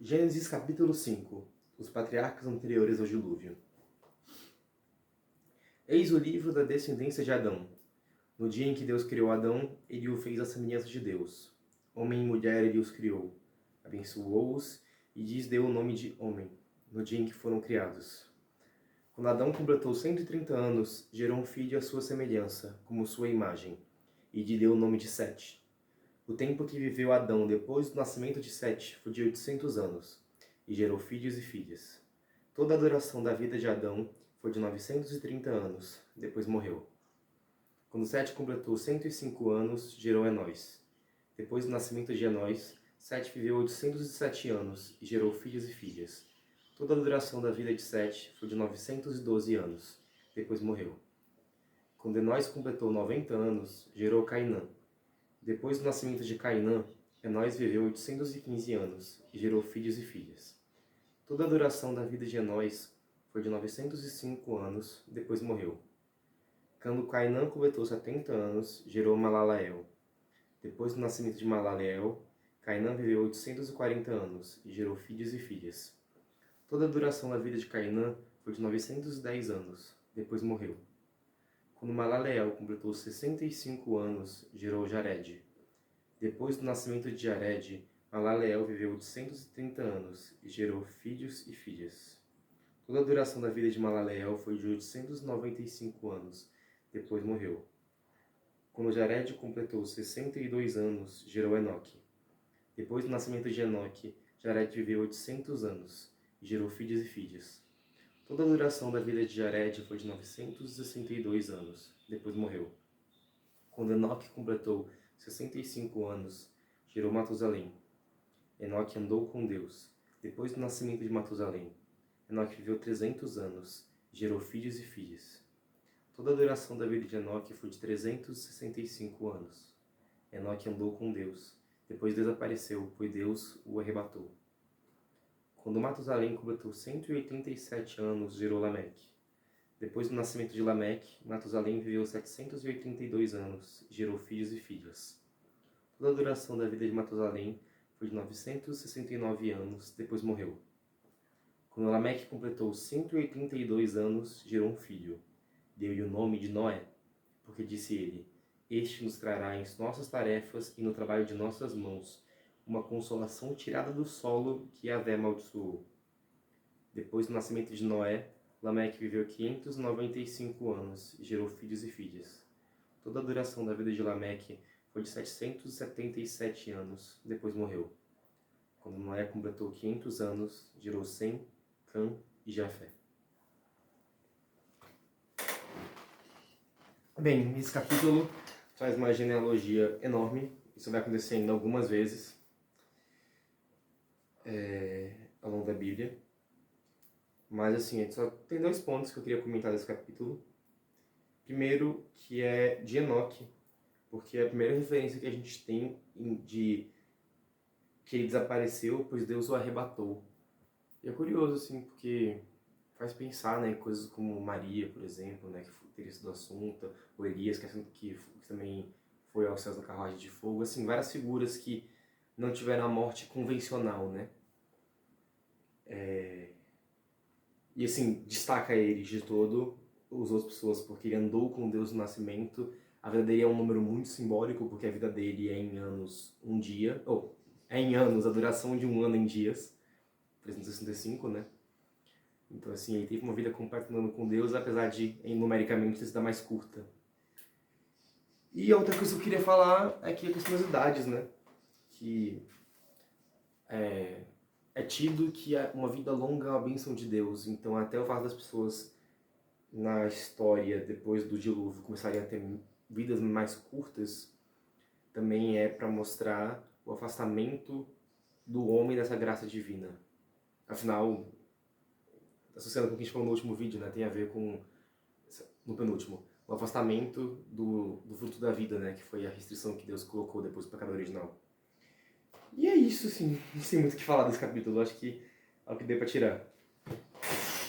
Gênesis capítulo 5. Os patriarcas anteriores ao dilúvio. Eis o livro da descendência de Adão. No dia em que Deus criou Adão, ele o fez à semelhança de Deus. Homem e mulher ele os criou. Abençoou-os e lhes deu o nome de homem, no dia em que foram criados. Quando Adão completou 130 anos, gerou um filho à sua semelhança, como sua imagem, e lhe deu o nome de Sete. O tempo que viveu Adão depois do nascimento de Sete foi de 800 anos, e gerou filhos e filhas. Toda a duração da vida de Adão foi de 930 anos, depois morreu. Quando Sete completou 105 anos, gerou Enós. Depois do nascimento de Enós, Sete viveu 807 anos, e gerou filhos e filhas. Toda a duração da vida de Sete foi de 912 anos, depois morreu. Quando Enós completou 90 anos, gerou Cainã. Depois do nascimento de Cainã, Enós viveu 815 anos e gerou filhos e filhas. Toda a duração da vida de Enós foi de 905 anos, depois morreu. Quando Cainã completou 70 anos, gerou Malalael. Depois do nascimento de Malalael, Cainã viveu 840 anos e gerou filhos e filhas. Toda a duração da vida de Cainã foi de 910 anos, depois morreu. Quando Malalael completou 65 anos, gerou Jared. Depois do nascimento de Jared, Malalael viveu 830 anos e gerou filhos e filhas. Toda a duração da vida de Malalael foi de 895 anos, depois morreu. Quando Jared completou 62 anos, gerou Enoque. Depois do nascimento de Enoque, Jared viveu 800 anos e gerou filhos e filhas. Toda a duração da vida de Jared foi de 962 anos, depois morreu. Quando Enoque completou 65 anos, gerou Matusalém. Enoque andou com Deus. Depois do nascimento de Matusalém, Enoque viveu 300 anos, e gerou filhos e filhas. Toda a duração da vida de Enoque foi de 365 anos. Enoque andou com Deus. Depois desapareceu, pois Deus o arrebatou. Quando Matusalém completou 187 anos, gerou Lameque. Depois do nascimento de Lameque, Matusalém viveu 782 anos e gerou filhos e filhas. Toda a duração da vida de Matusalém foi de 969 anos, depois morreu. Quando Lameque completou 182 anos, gerou um filho. Deu-lhe o nome de Noé, porque disse ele: Este nos trará em nossas tarefas e no trabalho de nossas mãos uma consolação tirada do solo que Yahvé amaldiçoou. Depois do nascimento de Noé, Lameque viveu 595 anos e gerou filhos e filhas. Toda a duração da vida de Lameque foi de 777 anos, depois morreu. Quando Noé completou 500 anos, gerou Sem, Cã e Jafé. Bem, esse capítulo faz uma genealogia enorme. Isso vai acontecendo algumas vezes ao longo da Bíblia. Mas assim, só tem dois pontos que eu queria comentar desse capítulo. Primeiro, que é de Enoque, porque é a primeira referência que a gente tem de que ele desapareceu, pois Deus o arrebatou. E é curioso, assim, porque faz pensar, né, coisas como Maria, por exemplo, né, que teria sido assunta, ou Elias, que também foi aos céus na carruagem de fogo, assim, várias figuras que não tiveram a morte convencional, né. E assim, destaca ele de todo as outras pessoas, porque ele andou com Deus no nascimento. A vida dele é um número muito simbólico, porque a vida dele é em anos um dia, ou é em anos, a duração de um ano em dias, 365, né? Então assim, ele teve uma vida completa andando com Deus, apesar de, numericamente, ter sido a mais curta. E a outra coisa que eu queria falar é que as curiosidades, né? Que é tido que uma vida longa é uma bênção de Deus. Então até o fato das pessoas na história, depois do dilúvio, começarem a ter vidas mais curtas, também é para mostrar o afastamento do homem dessa graça divina. Afinal, associando com o que a gente falou no último vídeo, né, tem a ver com, no penúltimo, o afastamento do fruto da vida, né, que foi a restrição que Deus colocou depois do pecado original. E é isso, assim, não sei muito o que falar desse capítulo, acho que é o que deu pra tirar.